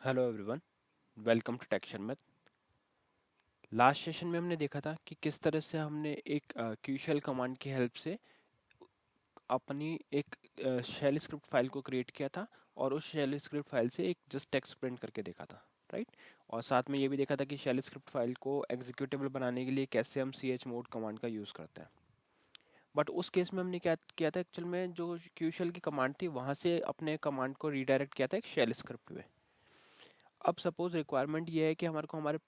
Hello everyone, welcome to टेक्शन math. Last session में हमने देखा था कि किस तरह से हमने एक क्यूशल कमांड की हेल्प से अपनी एक शेल स्क्रिप्ट फाइल को क्रिएट किया था और उस शेल स्क्रिप्ट फाइल से एक जस्ट टेक्स्ट प्रिंट करके देखा था, राइट। और साथ में ये भी देखा था कि शेल स्क्रिप्ट फाइल को एग्जीक्यूटेबल बनाने के लिए कैसे हम ch मोड कमांड का यूज़ करते हैं। बट उस केस में हमने क्या किया था, एक्चुअल में जो क्यूशल की कमांड थी वहाँ से अपने कमांड को रीडायरेक्ट किया था एक शेल स्क्रिप्ट में। अब सपोज रिक्वायरमेंट ये है कि हमारे को हमारे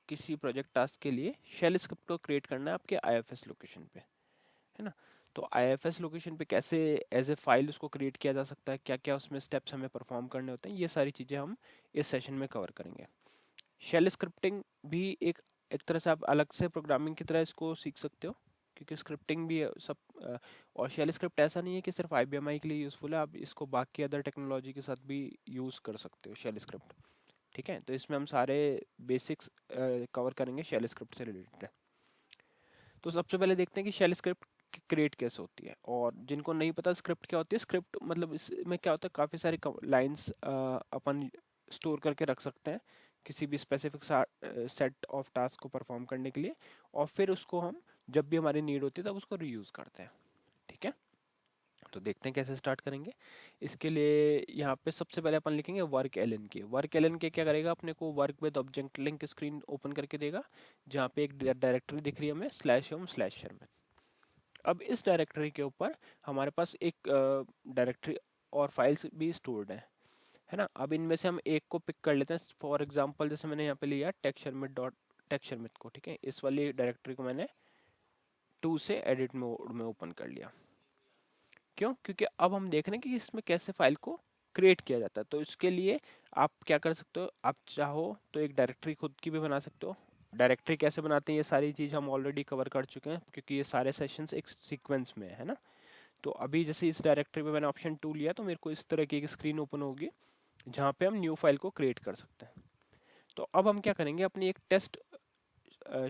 किसी प्रोजेक्ट टास्क के लिए शेल स्क्रिप्ट को क्रिएट करना है आपके आईएफएस लोकेशन पे, है ना। तो आईएफएस लोकेशन पे कैसे एज ए फाइल उसको क्रिएट किया जा सकता है, क्या क्या उसमें स्टेप्स हमें परफॉर्म करने होते हैं, ये सारी चीज़ें हम इस सेशन में कवर करेंगे। शेल स्क्रिप्टिंग भी एक तरह से आप अलग से प्रोग्रामिंग की तरह इसको सीख सकते हो, क्योंकि स्क्रिप्टिंग भी सब और शेल स्क्रिप्ट ऐसा नहीं है कि सिर्फ आईबीएमआई के लिए यूज़फुल है, आप इसको बाकी अदर टेक्नोलॉजी के साथ भी यूज़ कर सकते हो शेल स्क्रिप्ट। ठीक है, तो इसमें हम सारे बेसिक्स कवर करेंगे शेल स्क्रिप्ट से रिलेटेड। तो सबसे पहले देखते हैं कि शेल स्क्रिप्ट क्रिएट कैसे होती है। और जिनको नहीं पता स्क्रिप्ट क्या होती है, स्क्रिप्ट मतलब इसमें क्या होता है, काफ़ी सारी लाइंस अपन स्टोर करके रख सकते हैं किसी भी स्पेसिफिक सेट ऑफ टास्क को परफॉर्म करने के लिए, और फिर उसको हम जब भी हमारी नीड होती है तब उसको रीयूज़ करते हैं। ठीक है, तो देखते हैं कैसे स्टार्ट करेंगे। इसके लिए यहाँ पे सबसे पहले अपन लिखेंगे वर्क एलएन के। वर्क एलएन के क्या करेगा, अपने को work with object link screen open करके देगा, जहाँ पे एक डायरेक्टरी दिख रही है हमें /home/share में। अब इस डायरेक्टरी के ऊपर हमारे पास एक डायरेक्टरी और फाइल्स भी स्टोर्ड है ना। अब इनमें से हम एक को पिक कर लेते हैं। फॉर एग्जांपल जैसे मैंने यहाँ पे लिया टेक्सचरमिट को, ठीक है। इस वाली डायरेक्टरी को मैंने 2 से एडिट मोड में ओपन कर लिया। क्यों? क्योंकि अब हम देख रहे हैं कि इसमें कैसे फाइल को क्रिएट किया जाता है। तो इसके लिए आप क्या कर सकते हो, आप चाहो तो एक डायरेक्टरी खुद की भी बना सकते हो। डायरेक्टरी कैसे बनाते हैं ये सारी चीज़ हम ऑलरेडी कवर कर चुके हैं, क्योंकि ये सारे सेशंस एक सीक्वेंस में है ना। तो अभी जैसे इस डायरेक्टरी में मैंने ऑप्शन 2 लिया तो मेरे को इस तरह की एक स्क्रीन ओपन होगी जहाँ पे हम न्यू फाइल को क्रिएट कर सकते हैं। तो अब हम क्या करेंगे, अपनी एक test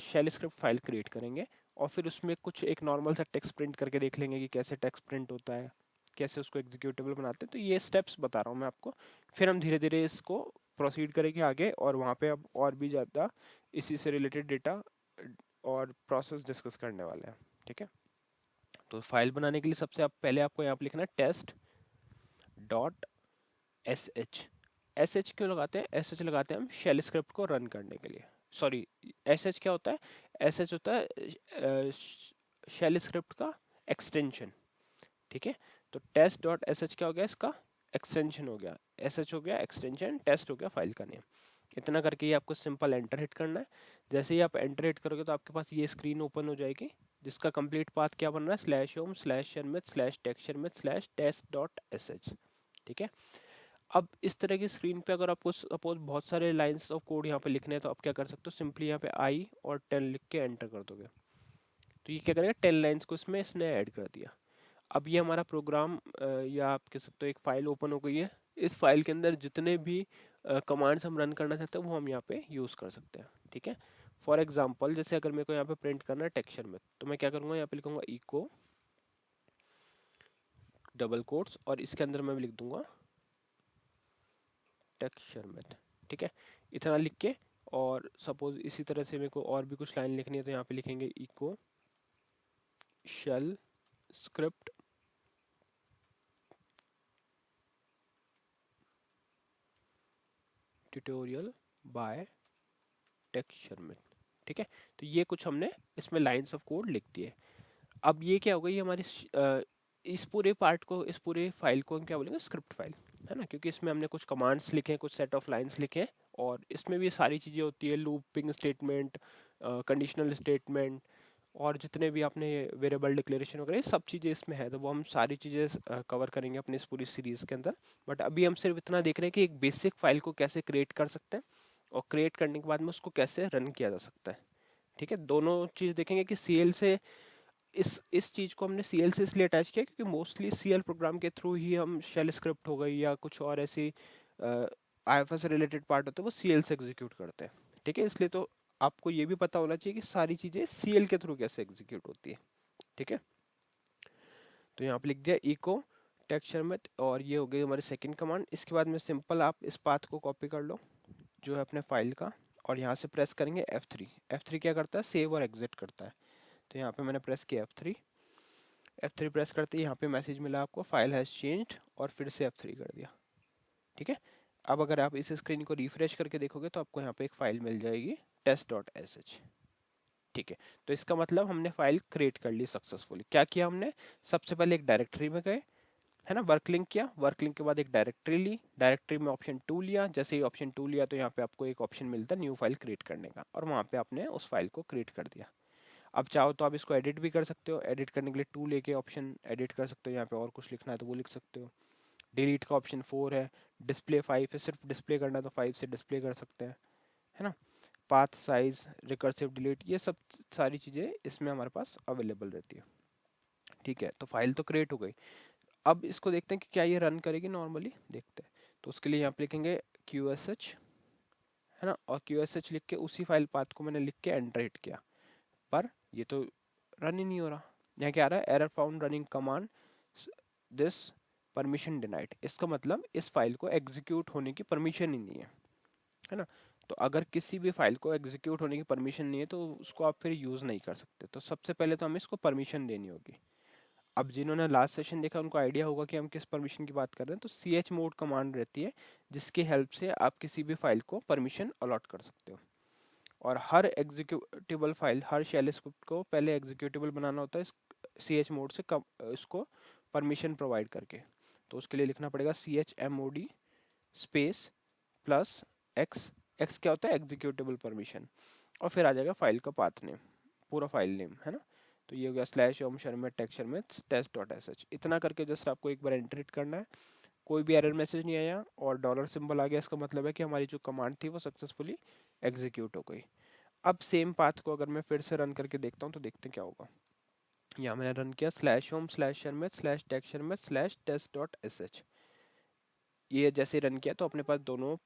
shell script file create करेंगे और फिर उसमें कुछ एक नॉर्मल सा टेक्स्ट प्रिंट करके देख लेंगे कि कैसे टेक्स्ट प्रिंट होता है, कैसे उसको एग्जीक्यूटेबल बनाते हैं। तो ये स्टेप्स बता रहा हूँ मैं आपको, फिर हम धीरे धीरे इसको प्रोसीड करेंगे आगे, और वहाँ पे अब और भी ज़्यादा इसी से रिलेटेड डेटा और प्रोसेस डिस्कस करने वाले हैं। ठीक है, तो फाइल बनाने के लिए सबसे पहले आपको यहाँ पे लिखना है test.sh। एस एच क्यों लगाते हैं? एस एच लगाते हैं हम शेल स्क्रिप्ट को रन करने के लिए। सॉरी, एस एच क्या होता है? एस एच होता है शेल स्क्रिप्ट का एक्सटेंशन। ठीक है, तो टेस्ट डॉट एस एच क्या हो गया, इसका एक्सटेंशन हो गया। एस एच हो गया एक्सटेंशन, टेस्ट हो गया फाइल का नेम। इतना करके ही आपको सिंपल एंटर हिट करना है। जैसे ही आप एंटर हिट करोगे तो आपके पास ये स्क्रीन ओपन हो जाएगी, जिसका कंप्लीट पाथ क्या बन रहा है, /home/shermit/texture/test.sh। ठीक है, अब इस तरह की स्क्रीन पे अगर आपको सपोज बहुत सारे लाइंस ऑफ कोड यहाँ पे लिखने हैं तो आप क्या कर सकते हो, सिंपली यहाँ पे आई और 10 लिख के एंटर कर दोगे। तो ये क्या करेगा, 10 लाइंस को इसमें इसने ऐड कर दिया। अब ये हमारा प्रोग्राम या आप कह सकते हो एक फाइल ओपन हो गई है। इस फाइल के अंदर जितने भी कमांड्स हम रन करना चाहते हैं वो हम यहाँ पे यूज़ कर सकते हैं। ठीक है, फॉर एग्जाम्पल जैसे अगर मेरे को यहाँ पे प्रिंट करना है टेक्सचर में, तो मैं क्या करूँगा, यहाँ पे लिखूंगा इको डबल कोट्स और इसके अंदर मैं लिख दूंगा टेक्सचर में। ठीक है, इतना लिख के, और सपोज इसी तरह से मेरे को और भी कुछ लाइन लिखनी है तो यहाँ पे लिखेंगे echo shell script tutorial by texture में। ठीक है, तो ये कुछ हमने इसमें लाइंस ऑफ कोड लिख दिए। अब ये क्या हो गई हमारी इस पूरे पार्ट को, इस पूरे फाइल को हम क्या बोलेंगे, स्क्रिप्ट फाइल, है ना। क्योंकि इसमें हमने कुछ कमांड्स लिखे, कुछ सेट ऑफ लाइंस लिखे, और इसमें भी सारी चीज़ें होती है, लूपिंग स्टेटमेंट, कंडीशनल स्टेटमेंट, और जितने भी आपने वेरिएबल डिक्लेरेशन वगैरह ये सब चीज़ें इसमें है। तो वो हम सारी चीज़ें कवर करेंगे अपनी इस पूरी सीरीज़ के अंदर। बट अभी हम सिर्फ इतना देख रहे हैं कि एक बेसिक फाइल को कैसे क्रिएट कर सकते हैं और क्रिएट करने के बाद में उसको कैसे रन किया जा सकता है। ठीक है, दोनों चीज़ देखेंगे कि सीएल से इस चीज़ को हमने सीएल से इसलिए अटैच किया क्योंकि मोस्टली सीएल प्रोग्राम के थ्रू ही हम शेल स्क्रिप्ट हो गई या कुछ और ऐसी आईएफएस रिलेटेड पार्ट होते हैं वो सीएल से एग्जीक्यूट करते हैं। ठीक है, इसलिए तो आपको ये भी पता होना चाहिए कि सारी चीज़ें सीएल के थ्रू कैसे एग्जीक्यूट होती है। ठीक है, तो यहाँ पे लिख दिया इको टेक्सचर में, और ये हो गई हमारी सेकंड कमांड। इसके बाद में सिंपल आप इस पाथ को कॉपी कर लो जो है अपने फाइल का, और यहाँ से प्रेस करेंगे F3। F3 क्या करता है, सेव और एग्जिट करता है। तो यहाँ पे मैंने प्रेस किया F3 प्रेस करते ही यहाँ पे मैसेज मिला आपको फाइल हैज चेंज्ड, और फिर से F3 कर दिया। ठीक है, अब अगर आप इस स्क्रीन को रिफ्रेश करके देखोगे तो आपको यहाँ पे एक फाइल मिल जाएगी test.sh। ठीक है, तो इसका मतलब हमने फाइल क्रिएट कर ली सक्सेसफुली। क्या किया हमने, सबसे पहले एक डायरेक्टरी में गए, है ना, वर्क लिंक किया, वर्क लिंक के बाद एक डायरेक्टरी ली, डायरेक्टरी में ऑप्शन 2 लिया। जैसे ही ऑप्शन 2 लिया तो यहाँ पे आपको एक ऑप्शन मिलता है न्यू फाइल क्रिएट करने का, और वहाँ पे आपने उस फाइल को क्रिएट कर दिया। अब चाहो तो आप इसको एडिट भी कर सकते हो, एडिट करने के लिए 2 लेके ऑप्शन एडिट कर सकते हो, यहाँ पे और कुछ लिखना है तो वो लिख सकते हो। डिलीट का ऑप्शन 4 है, डिस्प्ले 5 है, सिर्फ डिस्प्ले करना है तो 5 से डिस्प्ले कर सकते हैं, है ना। पाथ साइज, रिकर्सिव डिलीट, ये सब सारी चीज़ें इसमें हमारे पास अवेलेबल रहती है। ठीक है, तो फाइल तो क्रिएट हो गई। अब इसको देखते हैं कि क्या ये रन करेगी नॉर्मली, देखते हैं। तो उसके लिए यहाँ पे लिखेंगे QSH, है ना, और QSH लिख के उसी फाइल पाथ को मैंने लिख के एंटर हिट किया, पर ये तो रन ही नहीं हो रहा। यहाँ क्या आ रहा है, error found running command this permission denied. इसका मतलब इस फाइल को एग्जीक्यूट होने की परमिशन ही नहीं है ना। तो अगर किसी भी फाइल को एग्जीक्यूट होने की परमिशन नहीं है तो उसको आप फिर यूज़ नहीं कर सकते। तो सबसे पहले तो हमें इसको परमिशन देनी होगी। अब जिन्होंने लास्ट सेशन देखा उनको आइडिया होगा कि हम किस परमिशन की बात कर रहे हैं। तो chmod कमांड रहती है जिसकी हेल्प से आप किसी भी फाइल को परमिशन अलॉट कर सकते हो। और हर एग्जीक्यूटेबल फाइल, हर शेल स्क्रिप्ट को पहले एग्जीक्यूटेबल बनाना होता है chmod से इसको परमिशन प्रोवाइड करके। तो उसके लिए लिखना पड़ेगा chmod space plus x। x क्या होता है, एग्जीक्यूटेबल परमिशन, और फिर आ जाएगा फाइल का पाथ नेम, पूरा फाइल नेम, है ना। तो ये हो गया /om शर्मेट टेक्सचर में test.sh। इतना करके जस्ट आपको एक बार एंटर करना है। कोई भी एरर मैसेज नहीं आया और डॉलर सिंबल आ गया, इसका मतलब है कि हमारी जो कमांड थी वो सक्सेसफुली एग्जीक्यूट हो गई। अब सेम पाथ को अगर मैं फिर से रन करके देखता हूँ तो देखते हैं क्या होगा। यहाँ मैंने रन किया /home /sharmet/textSharmet/test.sh। ये जैसे रन किया तो अपने पास दोनों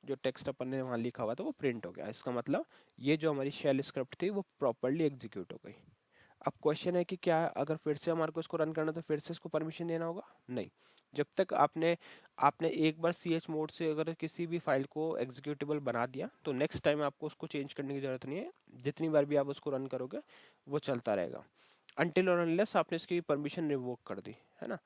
जो टेक्स्ट अपन ने वहाँ लिखा हुआ था वो प्रिंट हो गया। इसका मतलब ये जो हमारी शेल स्क्रिप्ट थी वो प्रॉपरली एग्जीक्यूट हो गई। अब क्वेश्चन है कि क्या अगर फिर से हमारे को इसको रन करना तो फिर से इसको परमिशन देना होगा? नहीं, जब तक आपने आपने एक बार chmod से अगर किसी भी फाइल को एग्जीक्यूटेबल बना दिया तो नेक्स्ट टाइम आपको उसको चेंज करने की जरूरत नहीं है। जितनी बार भी आप उसको रन करोगे वो चलता रहेगा अनटिल और अनलेस आपने इसकी परमिशन रिवोक कर दी, है ना।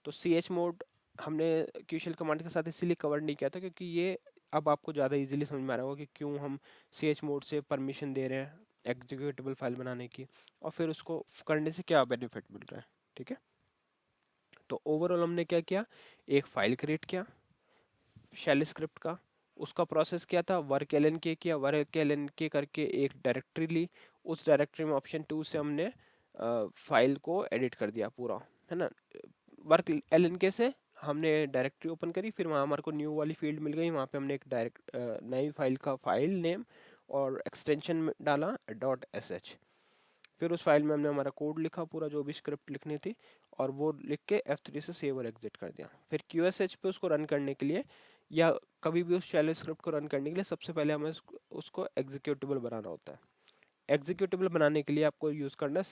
तो chmod हमने QShell कमांड के साथ इसीलिए कवर नहीं किया था क्योंकि ये अब आपको ज़्यादा इजीली समझ में आ रहा होगा कि क्यों हम chmod से परमिशन दे रहे हैं एग्जीक्यूटेबल फाइल बनाने की, और फिर उसको करने से क्या बेनिफिट मिल रहा है। ठीक है, तो ओवरऑल हमने क्या किया, एक फाइल क्रिएट किया शेल स्क्रिप्ट का, उसका प्रोसेस क्या था, वर्क एल एन के किया, वर्क एल एन के करके एक डायरेक्टरी ली, उस डायरेक्टरी में ऑप्शन 2 से हमने फाइल को एडिट कर दिया पूरा, है ना। वर्क एल एन के से हमने डायरेक्टरी ओपन करी, फिर वहाँ हमारे को न्यू वाली फील्ड मिल गई, वहाँ पे हमने एक नई फाइल का फाइल नेम और एक्सटेंशन डाला .sh। फिर उस फाइल में हमने हमारा कोड लिखा पूरा जो भी स्क्रिप्ट लिखनी थी, और वो लिख के F3 से सेव और एग्जिट कर दिया। फिर QSH पे उसको रन करने के लिए या कभी भी उस शेल स्क्रिप्ट को रन करने के लिए सबसे पहले हमें उसको एग्जीक्यूटेबल बनाना होता है। एग्जीक्यूटेबल बनाने के लिए आपको यूज करना है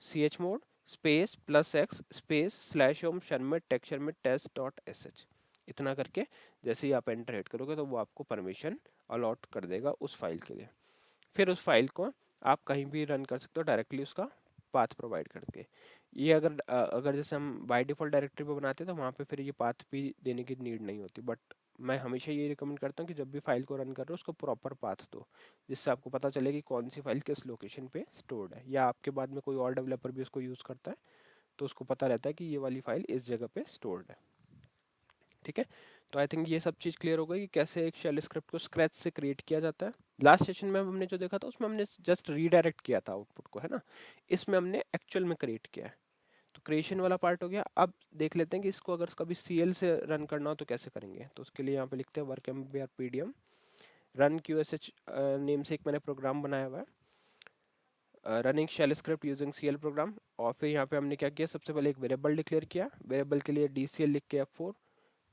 chmod space +x space /home शर्मेट टेक्सचर test.sh। इतना करके जैसे ही आप एंटर हिट करोगे तो वो आपको परमिशन अलॉट कर देगा उस फाइल के लिए। फिर उस फाइल को आप कहीं भी रन कर सकते हो डायरेक्टली उसका पाथ प्रोवाइड करके। ये अगर जैसे हम बाय डिफॉल्ट डायरेक्टरी पे बनाते हैं तो वहाँ पे फिर ये पाथ भी देने की नीड नहीं होती, बट मैं हमेशा ये रिकमेंड करता हूँ कि जब भी फाइल को रन कर रहे हो उसको प्रॉपर पाथ दो, जिससे आपको पता चले कि कौन सी फाइल किस लोकेशन पे स्टोर्ड है, या आपके बाद में कोई और डेवलपर भी उसको यूज़ करता है तो उसको पता रहता है कि ये वाली फाइल इस जगह पे स्टोर्ड है। ठीक है, तो आई थिंक ये सब चीज़ क्लियर हो गई कि कैसे एक शेल स्क्रिप्ट को स्क्रैच से क्रिएट किया जाता है। लास्ट सेशन में हमने जो देखा था उसमें हमने जस्ट रीडायरेक्ट किया था आउटपुट को, है ना। इसमें हमने एक्चुअल में क्रिएट किया है, तो क्रिएशन वाला पार्ट हो गया। अब देख लेते हैं कि इसको अगर कभी CL से रन करना हो तो कैसे करेंगे। तो उसके लिए यहाँ पे लिखते हैं workmbr pdm run QSH name से एक मैंने प्रोग्राम बनाया हुआ है, running shell script using CL program. और फिर यहाँ पे हमने क्या किया, सबसे पहले एक वेरिएबल डिक्लेयर किया, वेरिएबल के लिए DCL लिख के F4,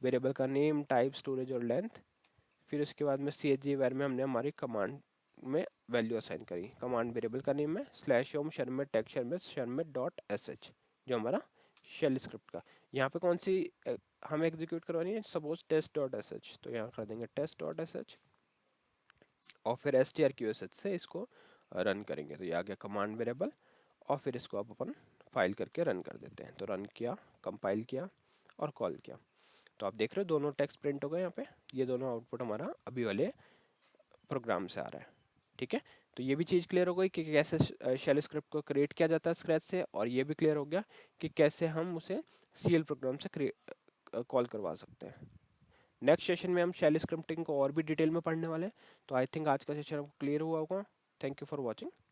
वेरिएबल का नेम, टाइप, स्टोरेज और लेंथ। फिर उसके बाद में chgrvar में हमने हमारी कमांड में वैल्यू असाइन करी। कमांड वेरिएबल का नेम है /home शर्मेट टेक्सचर में शर्मेट .sh जो हमारा शेल स्क्रिप्ट का। यहाँ पे कौन सी हमें एग्जीक्यूट करवानी है, suppose test dot S H, तो यहाँ कर देंगे टेस्ट डॉट एस एच और फिर S T R Q S H से इसको रन करेंगे। तो ये आ गया कमांड वेरिएबल और फिर इसको आप अपन फाइल करके रन कर देते हैं। तो रन किया, कंपाइल किया और कॉल किया, तो आप देख रहे हो दोनों टेक्स्ट प्रिंट हो गए यहाँ पे। ये दोनों आउटपुट हमारा अभी वाले प्रोग्राम से आ रहा है। ठीक है, तो ये भी चीज़ क्लियर हो गई कि कैसे शेल स्क्रिप्ट को क्रिएट किया जाता है स्क्रैच से, और ये भी क्लियर हो गया कि कैसे हम उसे सीएल प्रोग्राम से कॉल करवा सकते हैं। नेक्स्ट सेशन में हम शेल स्क्रिप्टिंग को और भी डिटेल में पढ़ने वाले हैं। तो आई थिंक आज का सेशन आपको क्लियर हुआ होगा। Thank you for watching.